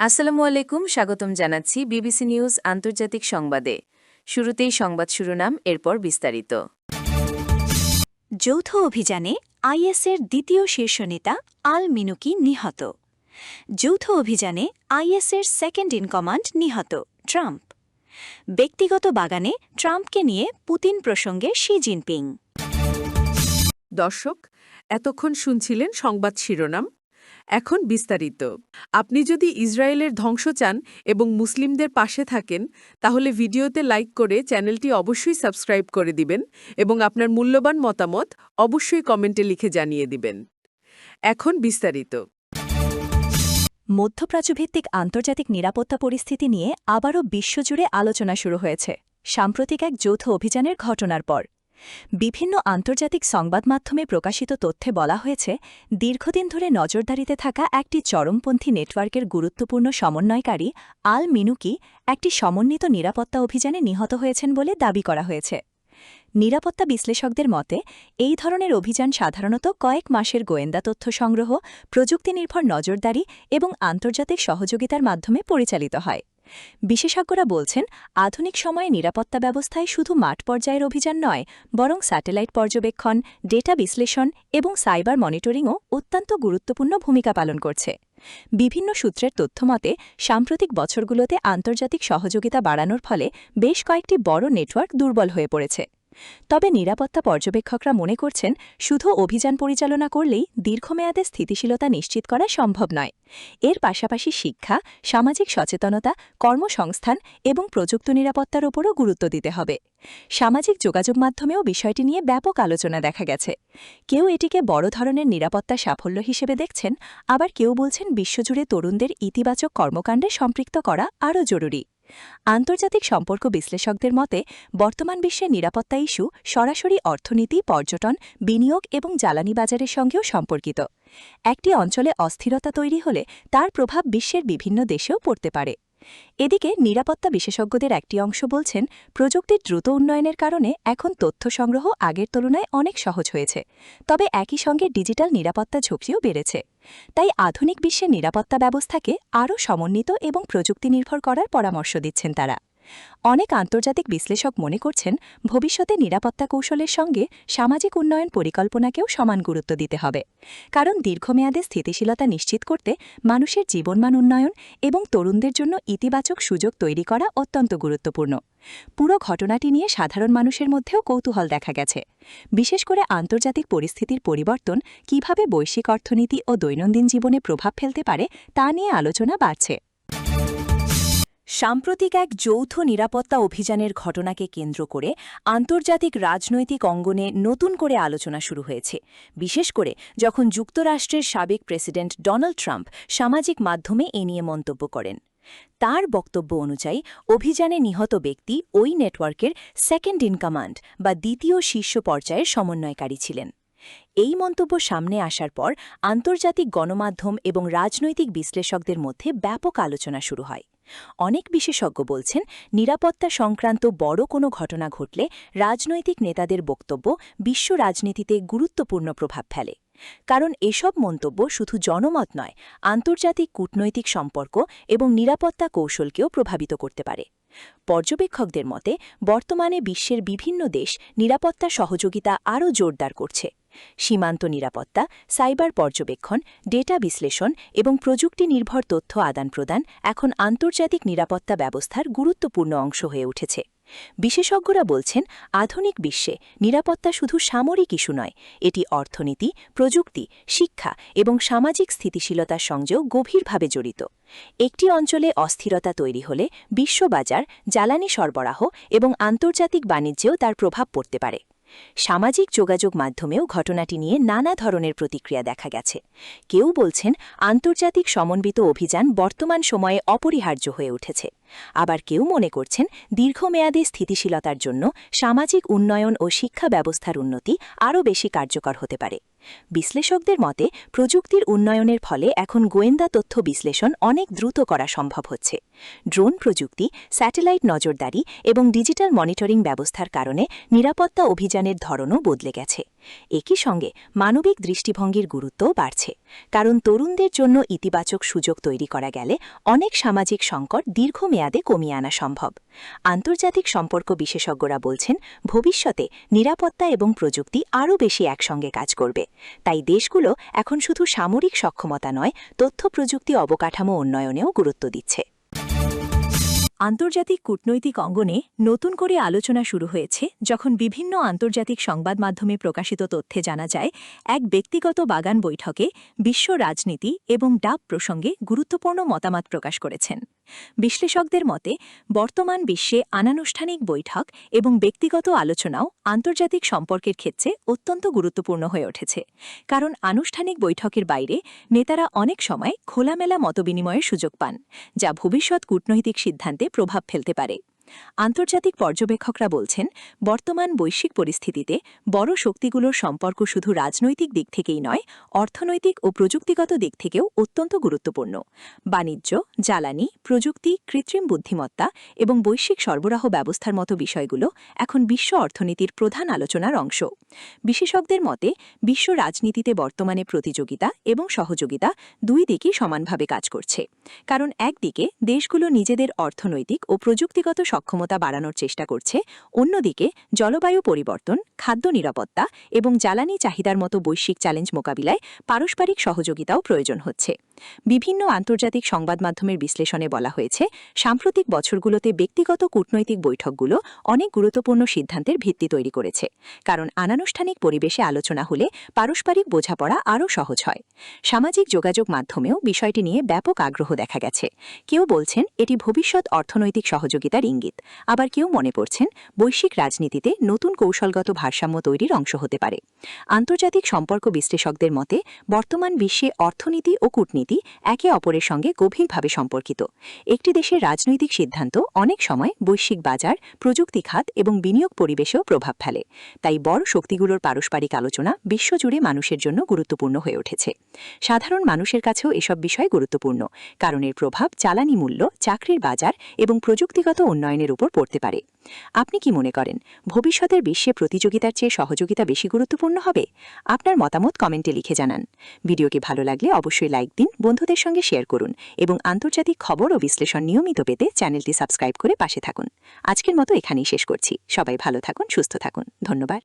আসসালামু আলাইকুম, স্বাগতম জানাচ্ছি বিবিসি নিউজ আন্তর্জাতিক সংবাদে। শুরুতেই সংবাদ শিরোনাম, এরপর বিস্তারিত। যৌথ অভিযানে আইএসের দ্বিতীয় শীর্ষ নেতা আল মিনুকি নিহত। যৌথ অভিযানে আইএসের সেকেন্ড ইন কমান্ড নিহত ট্রাম্প। ব্যক্তিগত বাগানে ট্রাম্পকে নিয়ে পুতিন প্রসঙ্গে শি জিনপিং। দর্শক, এতক্ষণ শুনছিলেন সংবাদ শিরোনাম। এখন বিস্তারিত। আপনি যদি ইসরায়েলের ধ্বংস চান এবং মুসলিমদের পাশে থাকেন, তাহলে ভিডিওতে লাইক করে চ্যানেলটি অবশ্যই সাবস্ক্রাইব করে দিবেন এবং আপনার মূল্যবান মতামত অবশ্যই কমেন্টে লিখে জানিয়ে দিবেন। এখন বিস্তারিত। মধ্যপ্রাচ্যভিত্তিক আন্তর্জাতিক নিরাপত্তা পরিস্থিতি নিয়ে আবারও বিশ্বজুড়ে আলোচনা শুরু হয়েছে সাম্প্রতিক এক যৌথ অভিযানের ঘটনার পর। বিভিন্ন আন্তর্জাতিক সংবাদ মাধ্যমে প্রকাশিত তথ্যে বলা হয়েছে, দীর্ঘদিন ধরে নজরদারিতে থাকা একটি চরমপন্থী নেটওয়ার্কের গুরুত্বপূর্ণ সমন্বয়কারী আল মিনুকি একটি সমন্বিত নিরাপত্তা অভিযানে নিহত হয়েছেন বলে দাবি করা হয়েছে। নিরাপত্তা বিশ্লেষকদের মতে, এই ধরনের অভিযান সাধারণত কয়েক মাসের গোয়েন্দা তথ্য সংগ্রহ, প্রযুক্তিনির্ভর নজরদারি এবং আন্তর্জাতিক সহযোগিতার মাধ্যমে পরিচালিত হয়। বিশেষজ্ঞরা বলছেন, আধুনিক সময়ে নিরাপত্তা ব্যবস্থায় শুধু মাঠ পর্যায়ের অভিযান নয়, বরং স্যাটেলাইট পর্যবেক্ষণ, ডেটা বিশ্লেষণ এবং সাইবার মনিটরিংও অত্যন্ত গুরুত্বপূর্ণ ভূমিকা পালন করছে। বিভিন্ন সূত্রের তথ্যমতে, সাম্প্রতিক বছরগুলোতে আন্তর্জাতিক সহযোগিতা বাড়ানোর ফলে বেশ কয়েকটি বড় নেটওয়ার্ক দুর্বল হয়ে পড়েছে। তবে নিরাপত্তা পর্যবেক্ষকরা মনে করছেন, শুধু অভিযান পরিচালনা করলেই দীর্ঘমেয়াদে স্থিতিশীলতা নিশ্চিত করা সম্ভব নয়। এর পাশাপাশি শিক্ষা, সামাজিক সচেতনতা, কর্মসংস্থান এবং প্রযুক্তি নিরাপত্তার ওপরও গুরুত্ব দিতে হবে। সামাজিক যোগাযোগ মাধ্যমেও বিষয়টি নিয়ে ব্যাপক আলোচনা দেখা গেছে। কেউ এটিকে বড় ধরনের নিরাপত্তা সাফল্য হিসেবে দেখছেন, আবার কেউ বলছেন বিশ্বজুড়ে তরুণদের ইতিবাচক কর্মকাণ্ডে সম্পৃক্ত করা আরও জরুরি। আন্তর্জাতিক সম্পর্ক বিশ্লেষকদের মতে, বর্তমান বিশ্বের নিরাপত্তা ইস্যু সরাসরি অর্থনীতি, পর্যটন, বিনিয়োগ এবং জ্বালানি বাজারের সঙ্গেও সম্পর্কিত। একটি অঞ্চলে অস্থিরতা তৈরি হলে তার প্রভাব বিশ্বের বিভিন্ন দেশেও পড়তে পারে। এদিকে নিরাপত্তা বিশেষজ্ঞদের একটি অংশ বলছেন, প্রযুক্তির দ্রুত উন্নয়নের কারণে এখন তথ্য সংগ্রহ আগের তুলনায় অনেক সহজ হয়েছে, তবে একই সঙ্গে ডিজিটাল নিরাপত্তা ঝুঁকিও বেড়েছে। তাই আধুনিক বিশ্বের নিরাপত্তা ব্যবস্থাকে আরও সমন্বিত এবং প্রযুক্তি নির্ভর করার পরামর্শ দিচ্ছেন তারা। অনেক আন্তর্জাতিক বিশ্লেষক মনে করছেন, ভবিষ্যতে নিরাপত্তা কৌশলের সঙ্গে সামাজিক উন্নয়ন পরিকল্পনাকেও সমান গুরুত্ব দিতে হবে, কারণ দীর্ঘমেয়াদে স্থিতিশীলতা নিশ্চিত করতে মানুষের জীবনমান উন্নয়ন এবং তরুণদের জন্য ইতিবাচক সুযোগ তৈরি করা অত্যন্ত গুরুত্বপূর্ণ। পুরো ঘটনাটি নিয়ে সাধারণ মানুষের মধ্যেও কৌতূহল দেখা গেছে, বিশেষ করে আন্তর্জাতিক পরিস্থিতির পরিবর্তন কিভাবে বৈশ্বিক অর্থনীতি ও দৈনন্দিন জীবনে প্রভাব ফেলতে পারে তা নিয়ে আলোচনা বাড়ছে। সাম্প্রতিক এক যৌথ নিরাপত্তা অভিযানের ঘটনাকে কেন্দ্র করে আন্তর্জাতিক রাজনৈতিক অঙ্গনে নতুন করে আলোচনা শুরু হয়েছে, বিশেষ করে যখন যুক্তরাষ্ট্রের সাবেক প্রেসিডেন্ট ডোনাল্ড ট্রাম্প সামাজিক মাধ্যমে এ নিয়ে মন্তব্য করেন। তার বক্তব্য অনুযায়ী, অভিযানে নিহত ব্যক্তি ওই নেটওয়ার্কের সেকেন্ড ইন কমান্ড বা দ্বিতীয় শীর্ষ পর্যায়ের সমন্বয়কারী ছিলেন। এই মন্তব্য সামনে আসার পর আন্তর্জাতিক গণমাধ্যম এবং রাজনৈতিক বিশ্লেষকদের মধ্যে ব্যাপক আলোচনা শুরু হয়। অনেক বিশেষজ্ঞ বলছেন, নিরাপত্তা সংক্রান্ত বড় কোনো ঘটনা ঘটলে রাজনৈতিক নেতাদের বক্তব্য বিশ্ব রাজনীতিতে গুরুত্বপূর্ণ প্রভাব ফেলে, কারণ এসব মন্তব্য শুধু জনমত নয়, আন্তর্জাতিক কূটনৈতিক সম্পর্ক এবং নিরাপত্তা কৌশলকেও প্রভাবিত করতে পারে। পর্যবেক্ষকদের মতে, বর্তমানে বিশ্বের বিভিন্ন দেশ নিরাপত্তা সহযোগিতা আরও জোরদার করছে। সীমান্ত নিরাপত্তা, সাইবার পর্যবেক্ষণ, ডেটা বিশ্লেষণ এবং প্রযুক্তি নির্ভর তথ্য আদান-প্রদান এখন আন্তর্জাতিক নিরাপত্তা ব্যবস্থার গুরুত্বপূর্ণ অংশ হয়ে উঠেছে। বিশেষজ্ঞরা বলছেন, আধুনিক বিশ্বে নিরাপত্তা শুধু সামরিক ইস্যু নয়, এটি অর্থনীতি, প্রযুক্তি, শিক্ষা এবং সামাজিক স্থিতিশীলতার সঙ্গেও গভীরভাবে জড়িত। একটি অঞ্চলে অস্থিরতা তৈরি হলে বিশ্ববাজার, জ্বালানি সরবরাহ এবং আন্তর্জাতিক বাণিজ্যেও তার প্রভাব পড়তে পারে। সামাজিক যোগাযোগ মাধ্যমেও ঘটনাটি নিয়ে নানা ধরনের প্রতিক্রিয়া দেখা গেছে। কেউ বলছেন, আন্তর্জাতিক সমন্বিত অভিযান বর্তমান সময়ে অপরিহার্য হয়ে উঠেছে। আবার কেউ মনে করছেন, দীর্ঘমেয়াদী স্থিতিশীলতার জন্য সামাজিক উন্নয়ন ও শিক্ষা ব্যবস্থার উন্নতি আরও বেশি কার্যকর হতে পারে। বিশ্লেষকদের মতে, প্রযুক্তির উন্নয়নের ফলে এখন গোয়েন্দা তথ্য বিশ্লেষণ অনেক দ্রুত করা সম্ভব হচ্ছে। ড্রোন প্রযুক্তি, স্যাটেলাইট নজরদারি এবং ডিজিটাল মনিটরিং ব্যবস্থার কারণে নিরাপত্তা অভিযানের ধরনও বদলে গেছে। একই সঙ্গে মানবিক দৃষ্টিভঙ্গির গুরুত্বও বাড়ছে, কারণ তরুণদের জন্য ইতিবাচক সুযোগ তৈরি করা গেলে অনেক সামাজিক সংকট দীর্ঘমেয়াদে কমিয়ে আনা সম্ভব। আন্তর্জাতিক সম্পর্ক বিশেষজ্ঞরা বলছেন, ভবিষ্যতে নিরাপত্তা এবং প্রযুক্তি আরও বেশি একসঙ্গে কাজ করবে। তাই দেশগুলো এখন শুধু সামরিক সক্ষমতা নয়, তথ্য প্রযুক্তি অবকাঠামো উন্নয়নেও গুরুত্ব দিচ্ছে। আন্তর্জাতিক কূটনৈতিক অঙ্গনে নতুন করে আলোচনা শুরু হয়েছে যখন বিভিন্ন আন্তর্জাতিক সংবাদ মাধ্যমে প্রকাশিত তথ্যে জানা যায়, এক ব্যক্তিগত বাগান বৈঠকে বিশ্ব রাজনীতি এবং ডাব প্রসঙ্গে গুরুত্বপূর্ণ মতামত প্রকাশ করেছেন। বিশ্লেষকদের মতে, বর্তমান বিশ্বে অনানুষ্ঠানিক বৈঠক এবং ব্যক্তিগত আলোচনাও আন্তর্জাতিক সম্পর্কের ক্ষেত্রে অত্যন্ত গুরুত্বপূর্ণ হয়ে উঠেছে, কারণ আনুষ্ঠানিক বৈঠকের বাইরে নেতারা অনেক সময় খোলামেলা মতবিনিময়ের সুযোগ পান, যা ভবিষ্যৎ কূটনৈতিক সিদ্ধান্তে প্রভাব ফেলতে পারে। আন্তর্জাতিক পর্যবেক্ষকরা বলছেন, বর্তমান বৈশ্বিক পরিস্থিতিতে বড় শক্তিগুলোর সম্পর্ক শুধু রাজনৈতিক দিক থেকেই নয়, অর্থনৈতিক ও প্রযুক্তিগত দিক থেকেও অত্যন্ত গুরুত্বপূর্ণ। বাণিজ্য, জ্বালানি, প্রযুক্তি, কৃত্রিম বুদ্ধিমত্তা এবং বৈশ্বিক সরবরাহ ব্যবস্থার মতো বিষয়গুলো এখন বিশ্ব অর্থনীতির প্রধান আলোচনার অংশ। বিশেষজ্ঞদের মতে, বিশ্ব রাজনীতিতে বর্তমানে প্রতিযোগিতা এবং সহযোগিতা দুই দিকই সমানভাবে কাজ করছে, কারণ একদিকে দেশগুলো নিজেদের অর্থনৈতিক ও প্রযুক্তিগত সক্ষমতা বাড়ানোর চেষ্টা করছে, অন্যদিকে জলবায়ু পরিবর্তন, খাদ্য নিরাপত্তা এবং জ্বালানি চাহিদার মতো বৈশ্বিক চ্যালেঞ্জ মোকাবিলায় পারস্পরিক সহযোগিতাও প্রয়োজন হচ্ছে। বিভিন্ন আন্তর্জাতিক সংবাদ মাধ্যমের বিশ্লেষণে বলা হয়েছে, সাম্প্রতিক বছরগুলোতে ব্যক্তিগত কূটনৈতিক বৈঠকগুলো অনেক গুরুত্বপূর্ণ সিদ্ধান্তের ভিত্তি তৈরি করেছে, কারণ অনানুষ্ঠানিক পরিবেশে আলোচনা হলে পারস্পরিক বোঝাপড়া আরও সহজ হয়। সামাজিক যোগাযোগ মাধ্যমেও বিষয়টি নিয়ে ব্যাপক আগ্রহ দেখা গেছে। কেউ বলছেন এটি ভবিষ্যৎ অর্থনৈতিক সহযোগিতার ইঙ্গিত, আবার কেউ মনে করছেন বৈশ্বিক রাজনীতিতে নতুন কৌশলগত ভারসাম্য তৈরির অংশ হতে পারে। আন্তর্জাতিক সম্পর্ক বিশ্লেষকদের মতে, বর্তমান বিশ্বে অর্থনীতি ও কূটনীতি একে অপরের সঙ্গে গভীরভাবে সম্পর্কিত। একটি দেশের রাজনৈতিক সিদ্ধান্ত অনেক সময় বৈশ্বিক বাজার, প্রযুক্তি খাত এবং বিনিয়োগ পরিবেশেও প্রভাব ফেলে। তাই বড় শক্তিগুলোর পারস্পরিক আলোচনা বিশ্বজুড়ে মানুষের জন্য গুরুত্বপূর্ণ হয়ে উঠেছে। সাধারণ মানুষের কাছেও এসব বিষয় গুরুত্বপূর্ণ, কারণ এর প্রভাব জ্বালানি মূল্য, চাকরির বাজার এবং প্রযুক্তিগত উন্নয়নের উপর পড়তে পারে। আপনি কি মনে করেন, ভবিষ্যতের বিশ্বে প্রতিযোগিতার চেয়ে সহযোগিতা বেশি গুরুত্বপূর্ণ হবে? আপনার মতামত কমেন্টে লিখে জানান। ভিডিওটি ভালো লাগলে অবশ্যই লাইক দিন, বন্ধুদের সঙ্গে শেয়ার করুন এবং আন্তর্জাতিক খবর ও বিশ্লেষণ নিয়মিত পেতে চ্যানেলটি সাবস্ক্রাইব করে পাশে থাকুন। আজকের মতো এখানেই শেষ করছি। সবাই ভালো থাকুন, সুস্থ থাকুন। ধন্যবাদ।